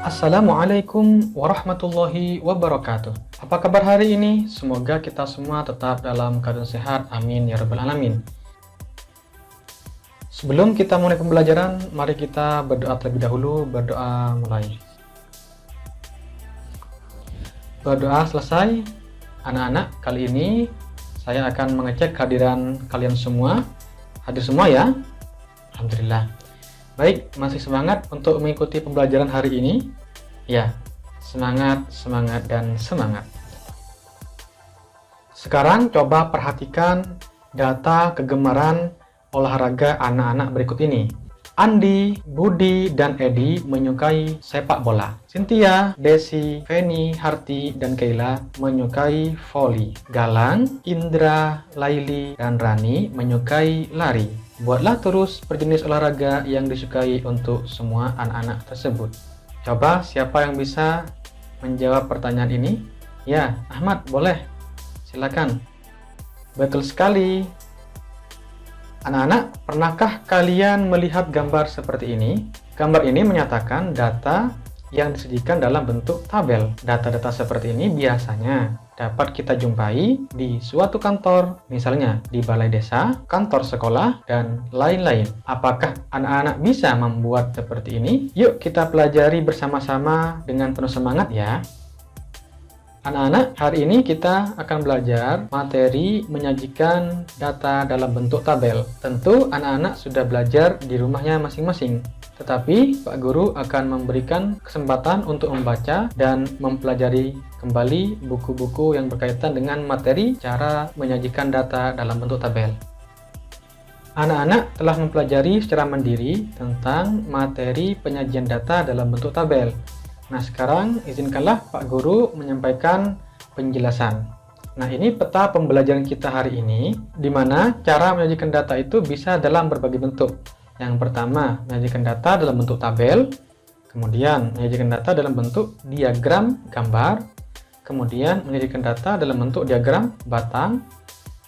Assalamualaikum warahmatullahi wabarakatuh. Apa kabar hari ini? Semoga kita semua tetap dalam keadaan sehat. Amin ya rabbal alamin. Sebelum kita mulai pembelajaran, mari kita berdoa terlebih dahulu. Berdoa mulai. Berdoa selesai. Anak-anak, kali ini saya akan mengecek kehadiran kalian semua. Hadir semua ya? Alhamdulillah. Baik, masih semangat untuk mengikuti pembelajaran hari ini? Ya, semangat, dan semangat. Sekarang coba perhatikan data kegemaran olahraga anak-anak berikut ini. Andi, Budi, dan Edi menyukai sepak bola. Cynthia, Desi, Feni, Harti, dan Kayla menyukai voli. Galang, Indra, Laili, dan Rani menyukai lari. Buatlah terus perjenis olahraga yang disukai untuk semua anak-anak tersebut. Coba siapa yang bisa menjawab pertanyaan ini? Ya, Ahmad, boleh. Silakan. Betul sekali. Anak-anak, pernahkah kalian melihat gambar seperti ini? Gambar ini menyatakan data yang disajikan dalam bentuk tabel. Data-data seperti ini biasanya dapat kita jumpai di suatu kantor, misalnya di balai desa, kantor sekolah, dan lain-lain. Apakah anak-anak bisa membuat seperti ini? Yuk kita pelajari bersama-sama dengan penuh semangat ya. Anak-anak, hari ini kita akan belajar materi menyajikan data dalam bentuk tabel. Tentu anak-anak sudah belajar di rumahnya masing-masing. Tetapi Pak Guru akan memberikan kesempatan untuk membaca dan mempelajari kembali buku-buku yang berkaitan dengan materi cara menyajikan data dalam bentuk tabel. Anak-anak telah mempelajari secara mandiri tentang materi penyajian data dalam bentuk tabel. Nah, sekarang izinkanlah Pak Guru menyampaikan penjelasan. Nah, ini peta pembelajaran kita hari ini, di mana cara menyajikan data itu bisa dalam berbagai bentuk. Yang pertama, menyajikan data dalam bentuk tabel, kemudian menyajikan data dalam bentuk diagram gambar, kemudian menyajikan data dalam bentuk diagram batang,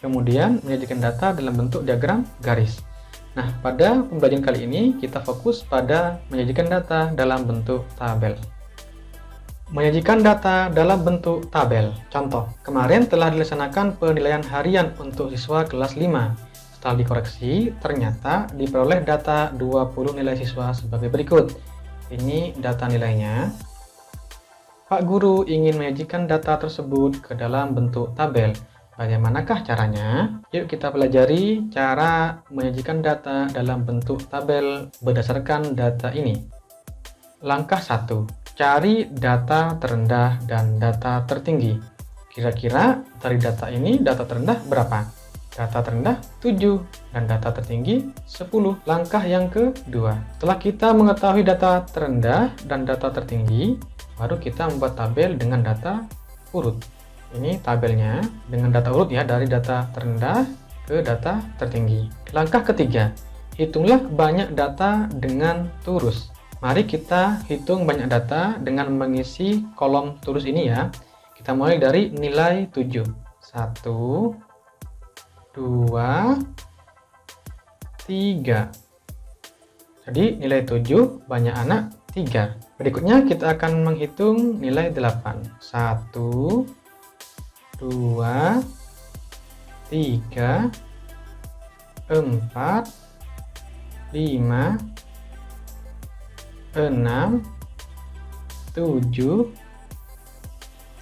kemudian menyajikan data dalam bentuk diagram garis. Nah, pada pembelajaran kali ini kita fokus pada menyajikan data dalam bentuk tabel. Menyajikan data dalam bentuk tabel. Contoh, kemarin telah dilaksanakan penilaian harian untuk siswa kelas 5. Setelah dikoreksi, ternyata diperoleh data 20 nilai siswa sebagai berikut. Ini data nilainya. Pak Guru ingin menyajikan data tersebut ke dalam bentuk tabel. Bagaimanakah caranya? Yuk kita pelajari cara menyajikan data dalam bentuk tabel berdasarkan data ini. Langkah 1. Cari data terendah dan data tertinggi. Kira-kira dari data ini data terendah berapa? Data terendah 7 dan data tertinggi 10. Langkah yang kedua. Setelah kita mengetahui data terendah dan data tertinggi, baru kita membuat tabel dengan data urut. Ini tabelnya dengan data urut ya, dari data terendah ke data tertinggi. Langkah ketiga. Hitunglah banyak data dengan turus. Mari kita hitung banyak data dengan mengisi kolom turus ini ya. Kita mulai dari nilai 7. 1, 2, 3. Jadi nilai 7 banyak anak 3. Berikutnya kita akan menghitung nilai 8. 1, 2, 3, 4, 5, 6, 7,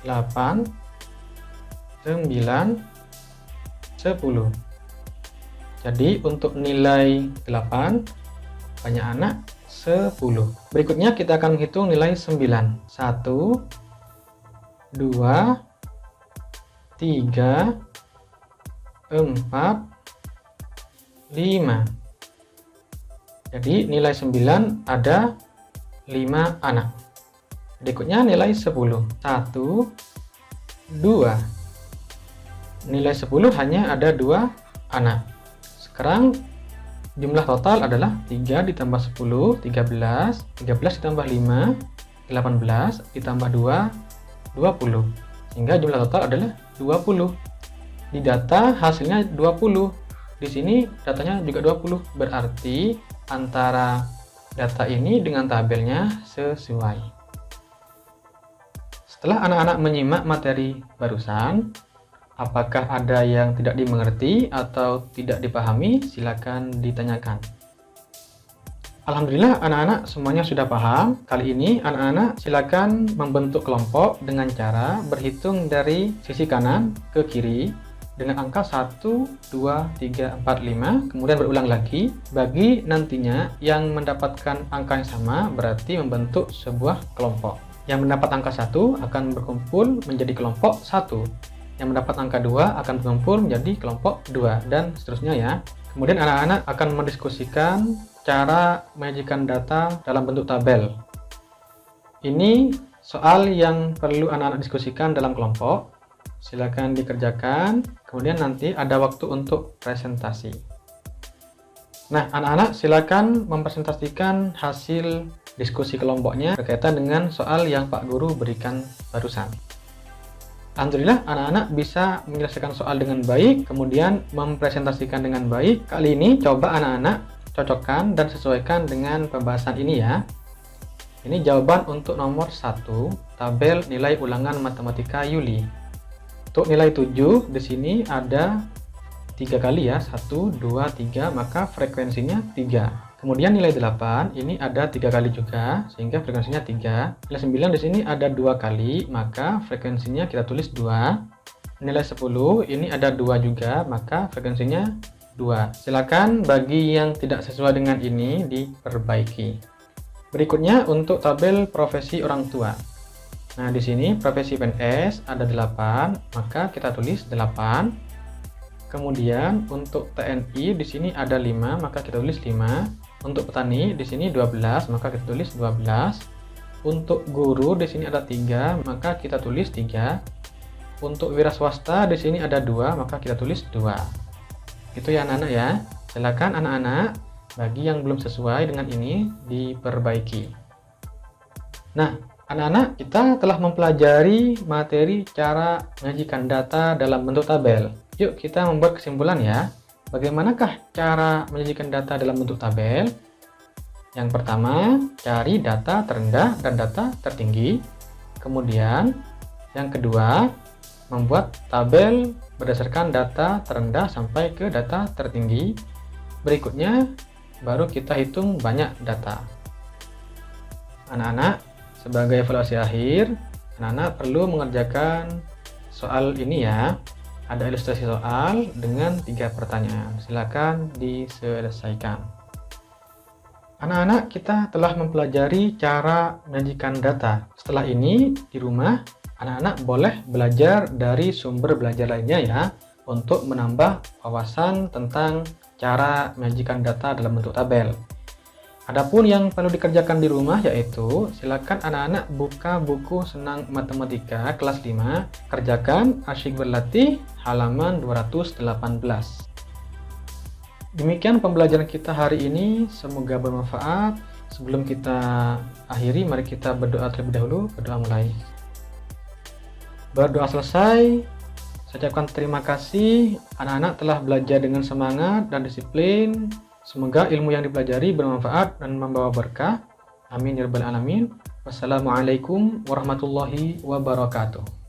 8, 9, 10. Jadi untuk nilai 8 banyak anak 10. Berikutnya kita akan menghitung nilai 9. 1, 2, 3, 4, 5. Jadi nilai 9 ada 5 anak. Berikutnya nilai 10. 1, 2. Nilai 10 hanya ada 2 anak. Sekarang jumlah total adalah 3 ditambah 10, 13. 13 ditambah 5, 18. Ditambah 2, 20. Sehingga jumlah total adalah 20. Di data hasilnya 20. Di sini datanya juga 20. Berarti antara data ini dengan tabelnya sesuai. Setelah anak-anak menyimak materi barusan, apakah ada yang tidak dimengerti atau tidak dipahami? Silakan ditanyakan. Alhamdulillah anak-anak semuanya sudah paham. Kali ini anak-anak silakan membentuk kelompok dengan cara berhitung dari sisi kanan ke kiri dengan angka 1, 2, 3, 4, 5, kemudian berulang lagi. Bagi nantinya yang mendapatkan angka yang sama berarti membentuk sebuah kelompok. Yang mendapat angka 1 akan berkumpul menjadi kelompok 1. Yang mendapat angka 2 akan berkumpul menjadi kelompok 2 dan seterusnya ya. Kemudian anak-anak akan mendiskusikan cara menyajikan data dalam bentuk tabel. Ini soal yang perlu anak-anak diskusikan dalam kelompok. Silakan dikerjakan, kemudian nanti ada waktu untuk presentasi. Nah, anak-anak silakan mempresentasikan hasil diskusi kelompoknya berkaitan dengan soal yang Pak Guru berikan barusan. Alhamdulillah anak-anak bisa menyelesaikan soal dengan baik, kemudian mempresentasikan dengan baik. Kali ini coba anak-anak cocokkan dan sesuaikan dengan pembahasan ini ya. Ini jawaban untuk nomor 1, tabel nilai ulangan matematika Yuli. Untuk nilai 7 di sini ada 3 kali ya, 1, 2, 3, maka frekuensinya 3. Kemudian nilai 8 ini ada 3 kali juga, sehingga frekuensinya 3. Nilai 9 di sini ada 2 kali, maka frekuensinya kita tulis 2. Nilai 10 ini ada 2 juga, maka frekuensinya 2. Silakan bagi yang tidak sesuai dengan ini diperbaiki. Berikutnya untuk tabel profesi orang tua. Nah, di sini profesi PNS ada 8, maka kita tulis 8. Kemudian untuk TNI di sini ada 5, maka kita tulis 5. Untuk petani di sini 12, maka kita tulis 12. Untuk guru di sini ada 3, maka kita tulis 3. Untuk wira swasta di sini ada 2, maka kita tulis 2. Itu ya anak-anak ya. Silakan anak-anak bagi yang belum sesuai dengan ini diperbaiki. Nah, anak-anak kita telah mempelajari materi cara menyajikan data dalam bentuk tabel. Yuk kita membuat kesimpulan ya. Bagaimanakah cara menyajikan data dalam bentuk tabel? Yang pertama, cari data terendah dan data tertinggi. Kemudian, yang kedua, membuat tabel berdasarkan data terendah sampai ke data tertinggi. Berikutnya, baru kita hitung banyak data. Anak-anak, sebagai evaluasi akhir, anak-anak perlu mengerjakan soal ini ya. Ada ilustrasi soal dengan 3 pertanyaan. Silakan diselesaikan. Anak-anak, kita telah mempelajari cara menyajikan data. Setelah ini, di rumah, anak-anak boleh belajar dari sumber belajar lainnya ya, untuk menambah wawasan tentang cara menyajikan data dalam bentuk tabel. Adapun yang perlu dikerjakan di rumah yaitu, silakan anak-anak buka buku Senang Matematika kelas 5, kerjakan Asyik Berlatih halaman 218. Demikian pembelajaran kita hari ini, semoga bermanfaat. Sebelum kita akhiri, mari kita berdoa terlebih dahulu. Berdoa mulai. Berdoa selesai, saya ucapkan terima kasih. Anak-anak telah belajar dengan semangat dan disiplin. Semoga ilmu yang dipelajari bermanfaat dan membawa berkah. Amin ya rabbal alamin. Wassalamualaikum warahmatullahi wabarakatuh.